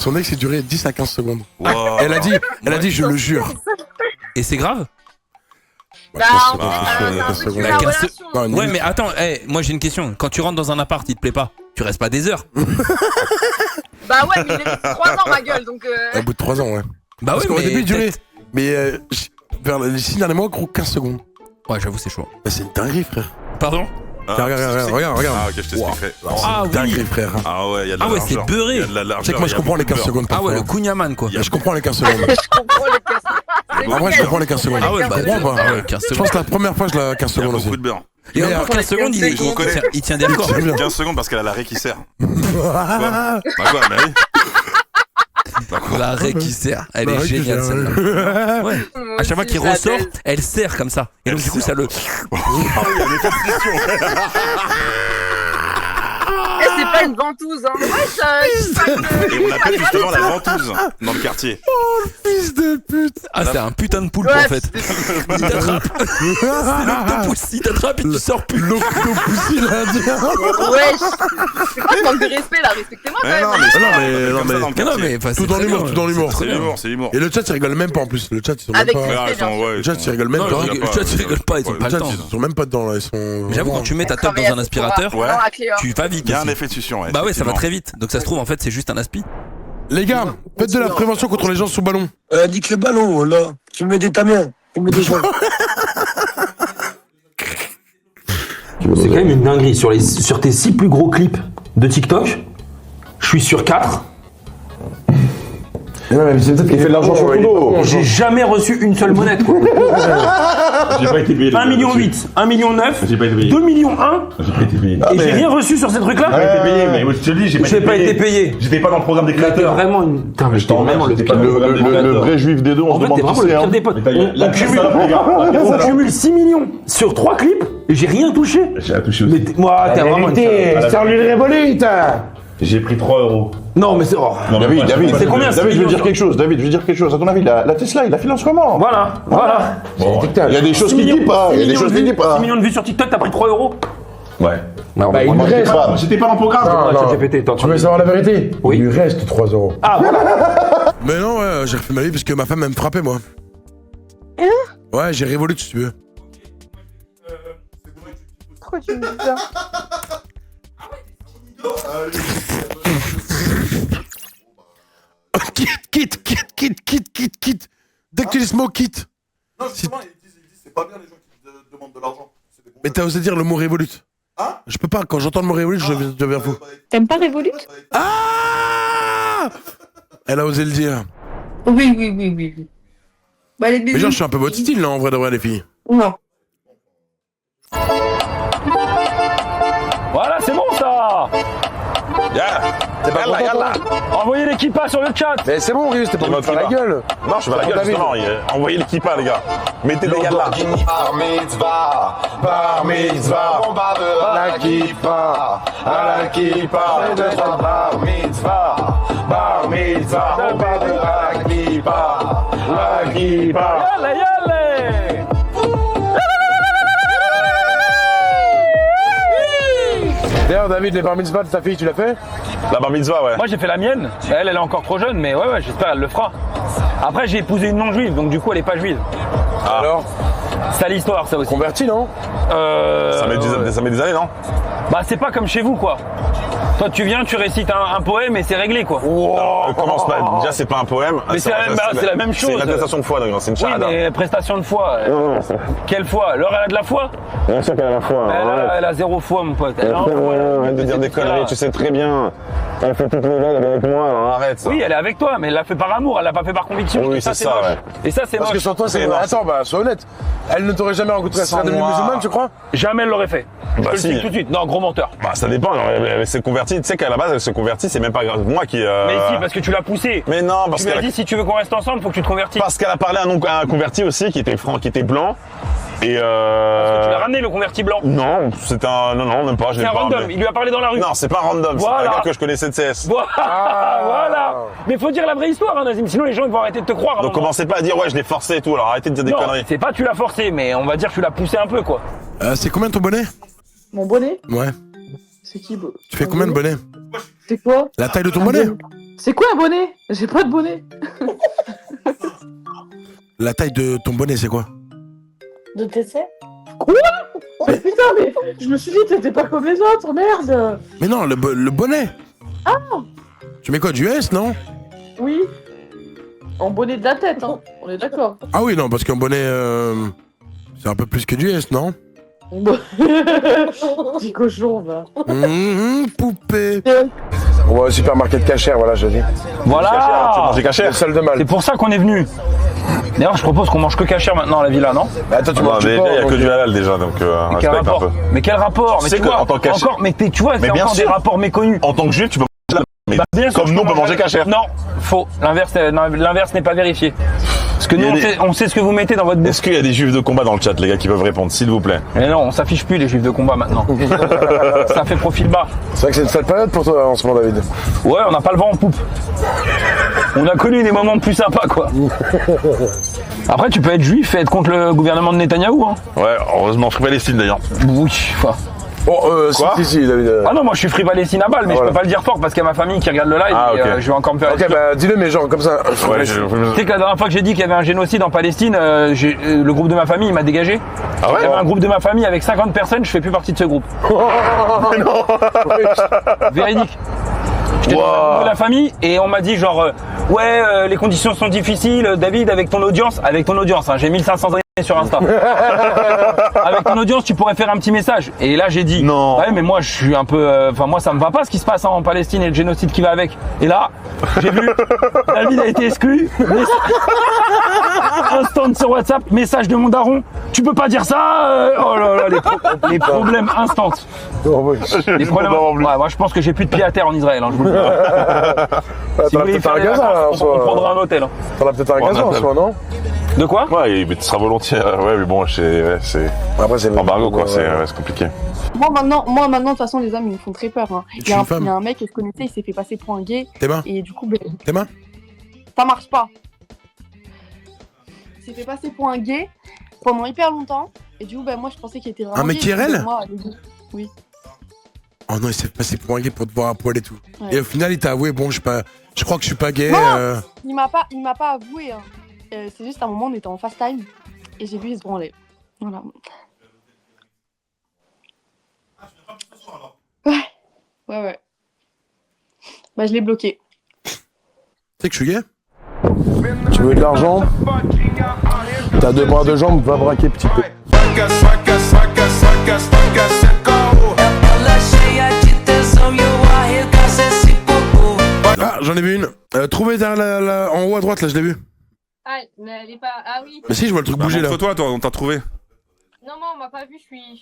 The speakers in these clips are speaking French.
Son ex, il durait 10 à 15 secondes. Wow. Elle a dit, je le jure. Et c'est grave? Bah, Bah, 15 secondes. Bah, 15 Non, une Ouais, minute. mais attends, moi j'ai une question. Quand tu rentres dans un appart, il te plaît pas, tu restes pas des heures? Bah ouais, mais il est resté 3 ans, ma gueule, donc. Au bout de 3 ans, ouais. Bah Parce ouais, qu'au mais début, il durait. peut-être- Mais vers les 6 derniers mois, gros, 15 secondes. Ouais, j'avoue, c'est chaud. Bah, c'est une dinguerie, frère. Pardon? Regarde. Ah, ok, je t'expliquerai. Ah C'est une dinguerie, frère. Ah ouais, il y a de la Ah ouais, largeur. c'est beurré. Il y a de la largeur. Tu sais que moi, je comprends les 15 secondes. Ah ouais, parfois. le Kunyaman quoi. Je comprends les 15 secondes. Je comprends les 15 En vrai, je comprends les 15 secondes. Ah ouais, bah, Je comprends pas. ah ouais, 15 Je secondes. pense que la première fois, je l'ai 15 Il y a secondes aussi. beaucoup de beurre. Et Mais encore 15 secondes, il tient des records. C'est bien. 15 secondes parce qu'elle a l'arrêt qui sert. Bah quoi, mais oui. L'arrêt qui sert, elle est L'arrêt qui géniale sert, celle-là. Ouais. À chaque fois qu'il ressort, elle serre comme ça. Et donc du coup ça le. Ah oui, il y a une compétition. Eh, c'est pas une ventouse, hein. Ouais, Et on appelle justement la ventouse dans le quartier. Fils de pute. Ah c'est un putain de poulpe Ouais, en fait. Il t'attrape. C'est l'octopus, il t'attrape et tu sors plus. L'octopus indien. Wesh. C'est quoi ce manque de respect là? Respectez-moi quand Mais non, même. mais Non, mais- c'est non, comme ça mais- dans le Mais non quartier. mais enfin, Tout c'est dans très l'humour, bien. tout dans l'humour. C'est C'est très bien. l'humour, c'est l'humour. Et le chat, il rigole même pas en plus. Le chat, ils sont même Avec pas. respect, Ah, ils sont, ouais, Le chat, ils rigolent même Non, pas. le chat, ils rigolent pas, ils ont pas Le le chat, temps. ils sont même pas dedans là. Ils sont. J'avoue quand tu mets ta tête Travailler dans un à aspirateur, Sephora, dans la clé, hein. tu vas vite. Il y a un aussi. effet de succion, ouais. Bah ouais, ça va effectivement. très vite. Donc ça se trouve en fait c'est juste un aspi. Les gars, faites de la prévention contre les gens sous ballon. Nique le ballon, là. Tu me mets des tamiens. Tu me mets des gens. C'est quand même une dinguerie. Sur tes 6 plus gros clips de TikTok, je suis sur 4. Non, mais c'est peut-être qu'il fait de l'argent sur le dos. J'ai jamais reçu une seule monnaie. Quoi. J'ai pas été payé. 1,8 million, 1,9 million, J'ai pas été payé. 2 millions 1, J'ai pas été payé. et j'ai rien reçu sur ces J'ai trucs-là. pas été payé, mais moi, je te le dis, J'ai pas été payé. J'étais pas dans le programme des T'es créateurs. vraiment une. Putain, mais Je t'en vraiment remercie, le t'es pas pire. le vrai juif des deux, on En se fait, demande t'es qui vraiment c'est. le pire hein. des potes. Mais ta gueule. On cumule 6 millions sur 3 clips et j'ai rien touché. J'ai touché Mais aussi. moi, t'es vraiment. Salut les révolutes. J'ai pris 3 euros. Non, mais c'est. Oh. Non, David, c'est combien, David, je veux millions, dire quelque chose. David, je veux dire quelque chose. À ton avis, la Tesla, il la finance comment? Voilà. Bon, il y a des choses qu'il dit pas. Il y a des choses qu'il dit pas. 6 millions de vues sur TikTok, t'as pris 3 euros. Ouais. Non, Bah, il me reste. J'étais pas dans le programme. Tu veux savoir la vérité? Oui. Il lui reste 3 euros. Ah, voilà. Mais non, ouais, j'ai refait ma vie parce que ma femme elle me frappait moi. Ouais, j'ai révolu si tu veux. Pourquoi tu me dis ça? Quitte. Dès que tu dis ce mot, quitte. Non, justement, ils disent c'est pas bien les gens qui demandent de l'argent. Mais t'as osé dire le mot révolute. Hein? Je peux pas, quand j'entends le mot révolute, je deviens fou. T'aimes pas Revolut? Ah! Elle a osé le dire. Oui. Bah, les Mais bisous. genre, je suis un peu votre style là, en vrai de vrai, les filles. Non. Voilà, c'est bon ça. C'est pas yalla. Envoyez l'équipa sur le chat. Mais c'est bon, Rius, t'es pas Il pour faire la motive pas. gueule. Non, je suis pas la gueule, David. justement. Envoyez le kippa, les gars. Mettez des gars là. Bar mitzvah, on va de la kippa, à la kippa, bar mitzvah, on va de la kippa. Yalla. D'ailleurs, David, les bar mitzvah de ta fille, tu l'as fait? La bar mitzvah, ouais. Moi j'ai fait la mienne, elle est encore trop jeune, mais ouais, j'espère elle le fera. Après j'ai épousé une non-juive, donc du coup elle est pas juive. Alors? C'est l'histoire ça aussi. Converti, non? Ça met des années, non? Bah c'est pas comme chez vous quoi. Toi tu viens, tu récites un poème et c'est réglé quoi. Commence pas. Déjà, c'est pas un poème. Mais c'est la même chose. C'est une attestation de foi, donc c'est une Oui charade. mais prestation de foi. Quelle foi? Laure elle a de la foi? Bien sûr qu'elle a la foi. Elle a 0 foi mon pote. Elle a Arrête de dire des conneries, tu sais très bien. Elle fait toutes les vagues avec moi, alors arrête ça. Oui elle est avec toi, mais elle l'a fait par amour, elle l'a pas fait par conviction. Oui, Et ça c'est c'est ça, moche. ouais. Et ça c'est Parce que moche. sur toi, c'est. C'est énorme. Attends, bah, sois honnête. Elle ne t'aurait jamais rencontré, elle serait Sans devenue moi. musulmane, tu crois? Jamais elle l'aurait fait. Je Bah te le si. dis tout de suite. Non, gros menteur. Bah ça dépend, elle s'est convertie, tu sais qu'à la base elle se convertit, c'est même pas grave. Moi qui... Mais si, parce que tu l'as poussé. Mais non, parce Tu lui as qu'elle dit si tu veux qu'on reste ensemble, faut que tu te convertisses. parce qu'elle a parlé à un converti aussi qui était franc, qui était blanc. Et Tu l'as ramené le converti blanc. Non, c'était un... Non, même pas, je C'est l'ai un pas random, ramené. il lui a parlé dans la rue. Non, c'est pas un random, Voilà. c'est un gars que je connaissais de CS. Voilà. Voilà. Mais faut dire la vraie histoire, hein, Nazim, sinon les gens ils vont arrêter de te croire. à un Donc moment. commencez pas à dire ouais je l'ai forcé et tout, alors arrêtez de dire des Non, conneries. c'est pas tu l'as forcé, mais on va dire que tu l'as poussé un peu quoi. C'est combien ton bonnet? Mon bonnet? Ouais. C'est qui? Tu fais combien de bonnets? C'est quoi? La taille de ton bonnet? C'est quoi un bonnet? J'ai pas de bonnet. La taille de ton bonnet, c'est quoi? De TC? Mais putain, mais je me suis dit, t'étais pas comme les autres, merde. Mais non, le bonnet. Ah. Tu mets quoi, du S, non? Oui. En bonnet de la tête, hein. On est d'accord. Ah oui, non, parce qu'un bonnet, c'est un peu plus que du S, non? Petit cochon, va. Poupée. On va au supermarché de Cachère, voilà, je dis. Voilà. J'ai Cachère. C'est le de mal. C'est pour ça qu'on est venu. D'ailleurs, je propose qu'on mange que cachère maintenant à la villa, non? Bah, attends, tu Non, manges mais du porc, il y a que donc, du halal déjà, donc Mais quel respecte un rapport? peu. Mais quel rapport? Mais sais tu que vois, en tant que cachère- encore, mais tu vois, c'est bien encore des sûr. rapports méconnus. En tant que juif, tu peux manger la mais Bien sûr, comme je nous, on peux peut manger cachère. Non, faux. L'inverse n'est pas vérifié. Parce que nous, Il y a on sait ce que vous mettez dans votre bouche. Est-ce qu'il y a des juifs de combat dans le chat, les gars, qui peuvent répondre, s'il vous plaît? Mais non, on s'affiche plus les juifs de combat maintenant. Ça fait profil bas. C'est vrai que c'est une sale période pour toi en ce moment, David. Ouais, on n'a pas le vent en poupe. On a connu des moments plus sympas, quoi. Après, tu peux être juif et être contre le gouvernement de Netanyahou, hein. Ouais, heureusement, Free Palestine d'ailleurs. Oui, enfin. Oh, Quoi si, David. Ah non, moi je suis Free Palestine à balle, mais Voilà. je peux pas le dire fort parce qu'il y a ma famille qui regarde le live Ah, et ok. je vais encore me faire. Ok, bah dis-le, mais genre comme ça. Ouais, Tu sais que la dernière fois que j'ai dit qu'il y avait un génocide en Palestine, le groupe de ma famille il m'a dégagé. Ah ouais? Il y avait un groupe de ma famille avec 50 personnes, je fais plus partie de ce groupe. Véridique. J'étais dans un groupe de la famille et on m'a dit genre ouais les conditions sont difficiles, David avec ton audience, hein, j'ai 1500 sur Insta. Avec ton audience, tu pourrais faire un petit message. Et là, j'ai dit, Non. ouais, mais moi, je suis un peu, enfin, moi, ça me va pas ce qui se passe en Palestine et le génocide qui va avec. Et là, j'ai vu, David a été exclu. Instant sur WhatsApp, message de mon daron. Tu peux pas dire ça. Oh là là, les problèmes instants. Les problèmes. Ouais, moi, je pense que j'ai plus de pied à terre en Israël. Hein, je vous le dis. Si vous voulez peut-être faire un des gazon, là, en vacances, on soi. prendra un hôtel. Hein. T'en as peut-être un gazon en soi, non? De quoi? Ouais, mais tu seras volontiers. Ouais, mais bon, c'est Après, c'est embargo, quoi, ouais. c'est compliqué. Moi maintenant, de toute façon, les hommes, ils me font très peur. Hein. Tu Il y a es une femme. il y a un mec que je connaissais, il s'est fait passer pour un gay. Tes mains? Et du coup, ben, Tes mains? ça marche pas. Il s'est fait passer pour un gay pendant hyper longtemps. Et du coup, ben, moi, je pensais qu'il était vraiment mec gay. IRL? Moi, oui. Oh non, il s'est passé pour un gay pour te voir à poil et tout. Ouais. Et au final, il t'a avoué, bon, je crois que je suis pas gay. Non. Il m'a pas avoué. Hein. C'est juste à un moment, on était en fast time. Et j'ai vu, il se branlait. Voilà. Ouais. Bah, je l'ai bloqué. Tu sais que je suis gay? Tu veux de l'argent? T'as 2 bras, 2 jambes, va braquer petit peu. Ah, j'en ai vu une. Trouvez derrière en haut à droite, là, je l'ai vu. Ah, mais elle est pas. Ah oui. Mais si, je vois le truc bouger là. Montre-toi, toi, on t'a trouvé. Non, on m'a pas vu, je suis.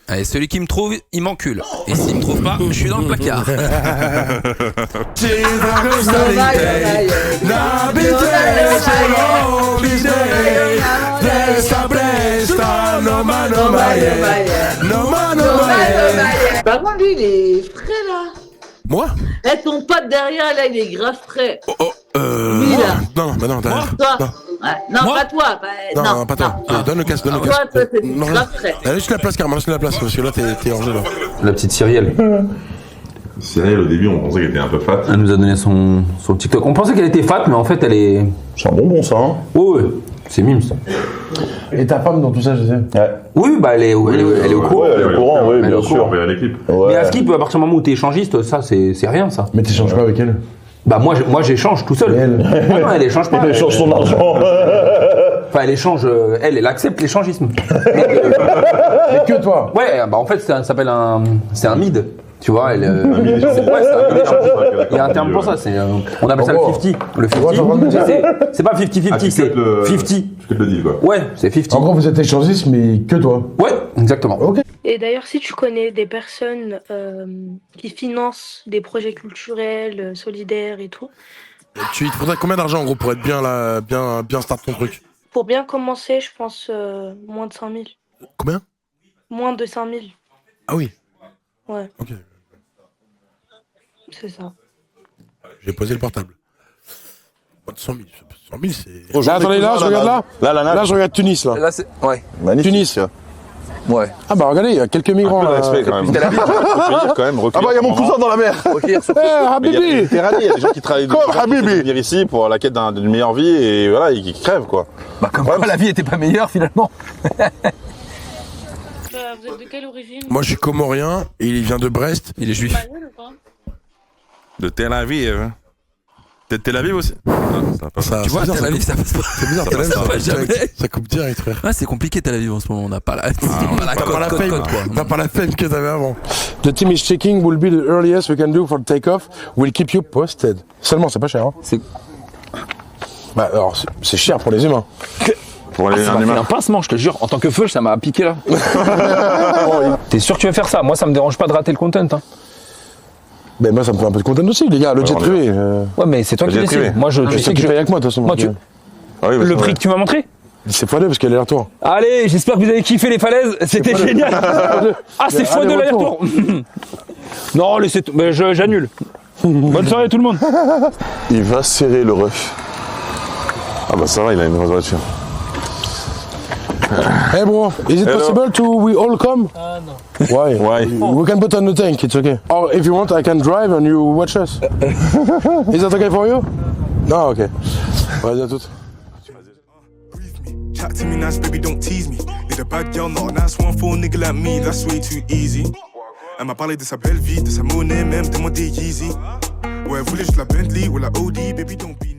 Allez, celui qui me trouve, il m'encule. Et s'il me trouve pas, je suis dans le placard. Par contre, lui, il est frais là. Moi? Eh, ton pote derrière là, il est grave frais. Lui là. Non, bah non, Toi non. Ouais. Non, Moi pas toi. Bah, Non, pas toi. Donne le casque, donne le Toi, casque. toi, c'est Non, grave frais. laisse la place, Carmen, laisse la place, parce que là, t'es hors jeu là. La petite Cyrielle. Cyril, au début, on pensait qu'elle était un peu fat. Elle nous a donné son TikTok. On pensait qu'elle était fat, mais en fait, elle est. C'est un bonbon, ça, hein? Ouais, c'est mime ça. Et ta femme dans tout ça, je sais. Ouais. Oui, bah elle est au courant. Elle est au courant, oui, Elle est bien au sûr. courant. On verra l'équipe. Mais à Skip, à partir du moment où t'es échangiste, ça, c'est rien ça. Mais t'échanges pas avec elle? Bah moi j'échange tout seul. Et elle Ah non, elle échange pas. Elle échange son argent. Enfin, elle échange, elle accepte l'échangisme. Mais que toi? Ouais, bah en fait, ça s'appelle c'est un mid. Tu vois, elle. Ouais, c'est un mid échangiste. Il y a un terme pour ça, on appelle ça le 50. Le 50. C'est pas 50-50, c'est 50. Tu peux te le dire, quoi. Ouais, c'est 50. En gros, vous êtes échangistes, mais que toi? Ouais, exactement. Ok. Et d'ailleurs, si tu connais des personnes qui financent des projets culturels, solidaires et tout, Il te faudrait combien d'argent en gros pour être bien là, bien start ton truc? pour bien commencer, je pense moins de 5 000. Combien? Moins de 5 000. Ah oui. Ouais. Ok. C'est ça. J'ai posé le portable. Moins de 100 000. 100 000, c'est. Là, attendez, là, je regarde là. Là, Là, je regarde Tunis, là. Là, c'est. Ouais. Tunis. Ouais. Ah bah regardez, il y a quelques migrants Un peu de là. respect quand même. Tel Aviv. Recueillir quand même, Ah bah il y a mon cousin dans la mer. Recueillir sur- Eh Mais il y a Habibi. Méditerranée, il y a des gens qui travaillent Comme qui Habibi. venir ici pour la quête d'une meilleure vie et voilà, ils crèvent quoi. Bah, comme quoi la vie était pas meilleure finalement. Vous êtes de quelle origine? Moi, je suis comorien et il vient de Brest. Il est juif. De Tel Aviv. T'es de Tel Aviv aussi? Non, ça va pas. Ça, Tu vois, c'est Tel Aviv, ça passe pas. C'est bizarre, Tel Aviv, Ça passe ça jamais. ça coupe direct, frère. Ouais, c'est compliqué Tel Aviv en ce moment. On n'a pas la. on a la T'as pas la code, fame, quoi. t'as pas la fame que t'avais avant. The team is checking will be the earliest we can do for the takeoff. We'll keep you posted. Seulement, c'est pas cher. Hein. C'est- Bah alors, c'est cher pour les humains. Pour aller Ça un m'a fait humain. un pincement, je te jure. En tant que feu, ça m'a piqué là. T'es sûr que tu veux faire ça? Moi, ça me dérange pas de rater le content. Hein. Ben moi, ça me fait un peu de content aussi, les gars. Le jet on est privé. Ouais, mais c'est toi Le qui jet décides. privé. Moi, je Je sais sais que que tu je. payes avec moi, de toute façon. Moi, tu- donc, Ah oui, bah, Le c'est prix vrai. que tu m'as montré? C'est fois 2 parce qu'il y a l'aller-retour. Allez, j'espère que vous avez kiffé les falaises. C'était génial. Ah, c'est Allez, x2 l'aller-retour. Non, laissez tout. Mais j'annule. Bonne soirée tout le monde. Il va serrer le ref. Ah bah ça va, il a une grosse voiture. Hey bro, is it Hello. possible to we all come? non. Why? Why? We can put on the tank, it's okay. Or if you want, I can drive and you watch us. Is that okay for you? No, okay. Vas-y à toutes. Chat to me nice, baby, don't tease me. Need a bad girl, not a nice one for a nigga like me, that's way too easy. Elle m'a parlé de sa belle vie, de sa monnaie, même de mon Yeezy. Ouais, elle voulait juste la Bentley ou la Audi, baby, don't be